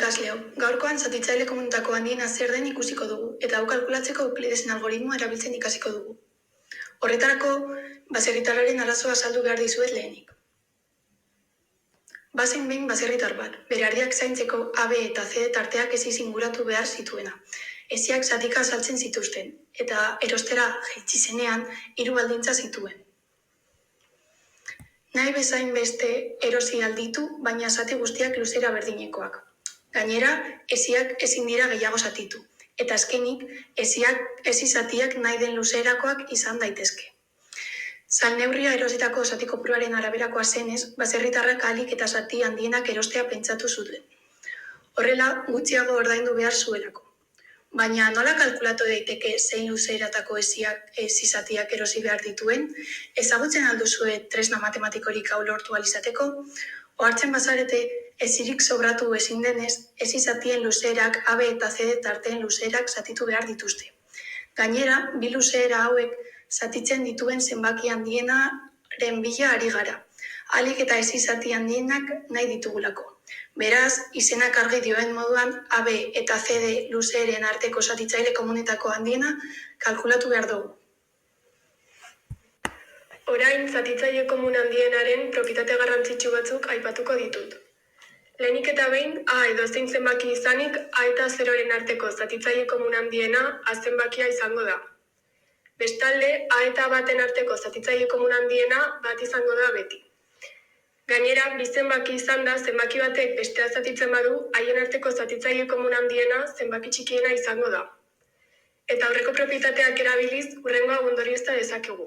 ikasleo, gaurkoan zatitzaile komunitako handiena zer den ikusiko dugu, eta hau kalkulatzeko Euklidesen algoritmoa erabiltzen ikasiko dugu. Horretarako, baserritarraren arazoa azaldu behar dizuet lehenik. Bazen behin baserritar bat, bere ardiak zaintzeko A, B eta C tarteak ezi inguratu behar zituena. Eziak zatika azaltzen zituzten, eta erostera jaitsi zenean 3 baldintza zituen. Nahi bezain beste erosi alditu, baina zati guztiak luzera berdinekoak. Gainera, eziak ezin dira gehiago zatitu, eta azkenik, ezi zatiak nahi den luzerakoak izan daitezke. Salneurria erositako zati kopuruaren araberakoa zenez, baserritarrak ahalik eta zati handienak erostea pentsatu zuten. Horrela, gutxiago ordaindu behar zuelako. Baina nola kalkulatu daiteke zein luzeratako ezi zatiak erosi behar dituen? Ezagutzen alduzue tresna matematikorik hau lortu alizateko? Ohartzen bazarete, ezirik sobratu ezin denez, ezi zatien luzerak A, B eta C tarteen luzerak zatitu behar dituzte. Gainera, bi luzera hauek zatitzen dituen zenbaki handienaren bila ari gara. Ahalik eta ezi zati handienak nahi ditugulako. Beraz, izenak argi dioen moduan, A, B eta CD luzeren arteko zatitzaile komunitako handiena kalkulatu behar dugu. Orain, zatitzaile komun handienaren propietate garrantzitsu batzuk aipatuko ditut. Lehenik eta behin, A edozein zenbaki izanik, A eta 0-ren arteko zatitzaile komun handiena A zenbakia izango da. Bestalde, A eta baten arteko zatitzaile komun handiena bat izango da beti. Gainera, bi zenbaki izan da, zenbaki batek bestea zatitzen badu, haien arteko zatitzaile komun handiena zenbaki txikiena izango da. Eta aurreko propietateak erabiliz, hurrengoa ondoriozta dezakegu.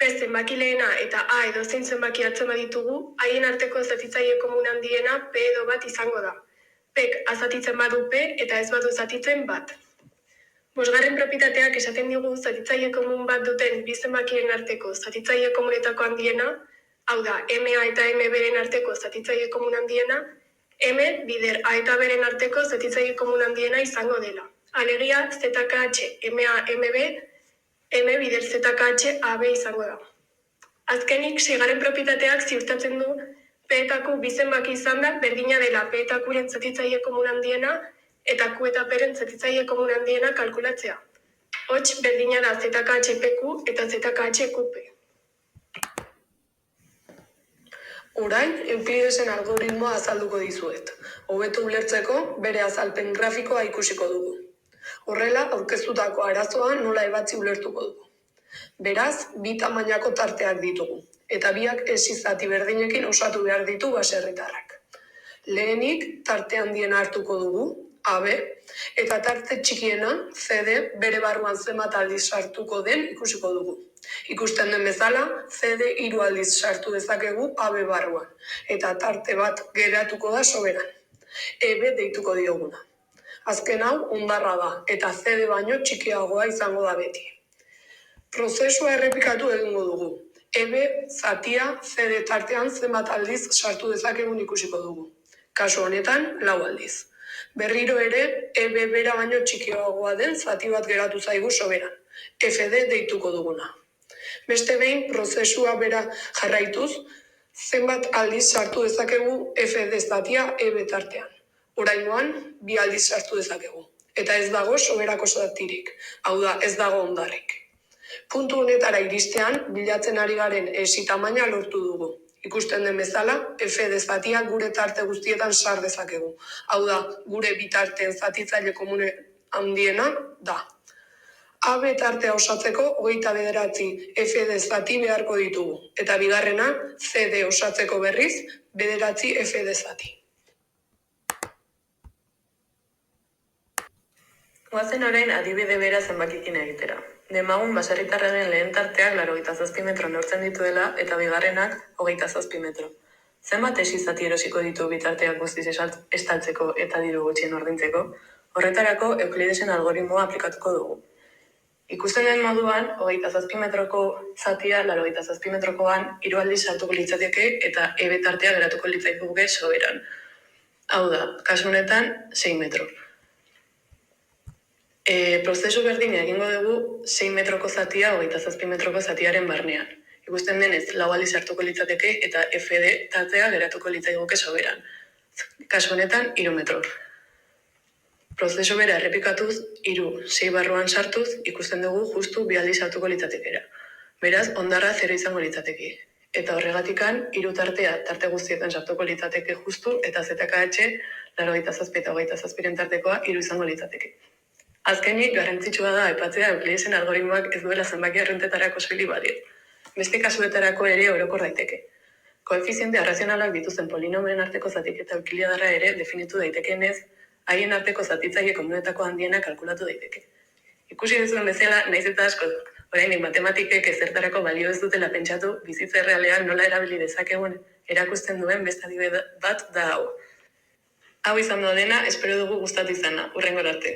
P zenbaki lehena eta A edozein zenbaki hartzen baditugu, haien arteko zatitzaile komun handiena P edo bat izango da. Pek A zatitzen badu P eta ez badu zatitzen bat. Bosgarren propietateak esaten digu zatitzaile komun bat duten bi zenbakien arteko zatitzaile komunetako handiena, hau da, MA eta MB-ren arteko zatitzaile komun handiena, M bider A eta B-ren arteko zatitzaile komun handiena izango dela. Alegia, ZKH, MA, MB, M bider ZKH, AB izango da. Azkenik, 6. propietateak ziurtatzen du P eta Q bi zenbaki izan da, berdina dela P eta Q-ren zatitzaile komun handiena eta Q eta P-ren zatitzaile komun handiena kalkulatzea. Hots, berdina da ZKH-PQ eta ZKH-QP. Orain, Euklidesen algoritmoa azalduko dizuet. Hobeto ulertzeko, bere azalpen grafikoa ikusiko dugu. Horrela, aurkeztutako arazoa nola ebatzi ulertuko dugu. Beraz, bi tamainako tarteak ditugu, eta biak ezi zati berdinekin osatu behar ditu baserritarrak. Lehenik, tarte handiena hartuko dugu, AB, eta tarte txikiena, CD, bere barruan zenbat aldiz sartuko den ikusiko dugu. Ikusten den bezala, CD 3 aldiz sartu dezakegu AB barruan, eta tarte bat geratuko da soberan. EB deituko dioguna. Azken hau, hondarra da, eta CD baino txikiagoa izango da beti. Prozesua errepikatu egingo dugu. EB zatia CD tartean zenbat aldiz sartu dezakegun ikusiko dugu. Kasu honetan, 4 aldiz. Berriro ere, EB bera baino txikiagoa den zati bat geratu zaigu soberan. FD deituko duguna. Beste behin, prozesua bera jarraituz, zenbat aldiz sartu dezakegu FD zatia EB tartean. Oraingoan, 2 aldiz sartu dezakegu. Eta ez dago soberako zatirik, hau da, ez dago hondarrik. Puntu honetara iristean, bilatzen ari garen ezi tamaina lortu dugu. Ikusten den bezala, FD zatia gure tarte guztietan sar dezakegu. Hau da, gure bitarteen zatitzaile komune handiena da. AB tartea osatzeko 29 FD zati beharko ditugu, eta bigarrena CD osatzeko berriz 9 FD zati. Goazen orain adibide bera zenbakikin egitera. Demagun baserritarraren lehen tarteak 87 metro neurtzen dituela eta bigarrenak 27 metro. Zenbat ezi zati erosiko ditu bitarteak guztiz estaltzeko eta diru gutxien ordintzeko? Horretarako Euklidesen algoritmoa aplikatuko dugu. Ikusten den moduan, 27 metroko zatia, 87 metrokoan 3 aldiz sartuko litzateke eta EB tartea geratuko litzaiguke soberan. Hau da, kasu honetan 6 metro. Prozesu berdina egingo dugu 6 metroko zatia 27 metroko zatiaren barnean. Ikusten denez, 4 aldiz sartuko litzateke eta FD tartea geratuko litzaiguke soberan. Kasu honetan 3 metro. Prozesu bera errepikatuz, 3-6 barruan sartuz, ikusten dugu justu 2 aldiz sartuko litzatekera. Beraz, ondarra 0 izango litzateke. Eta horregatikan, 3 tartea tarte guztietan sartuko litzateke justu, eta ZKH, 87 eta 27 tartekoa 3 izango litzateke. Azkenik, garrantzitsua da aipatzea Euklidesen algoritmoak ez duela zenbaki arruntetarako soilik balio. Beste kasuetarako ere orokor daiteke. Koefiziente arrazionalak dituzten polinomoen arteko zatiketa euklidarra ere definitu daitekeenez, haien arteko zatitzaile komunetako handiena kalkulatu daiteke. Ikusi duzuen bezala, naiz eta asko, oraindik matematikek ezertarako balio ez dutela pentsatu, bizitza errealean nola erabili dezakegun erakusten duen beste adibide bat da hau. Hau izan da dena, espero dugu gustatu izana, hurrengora arte.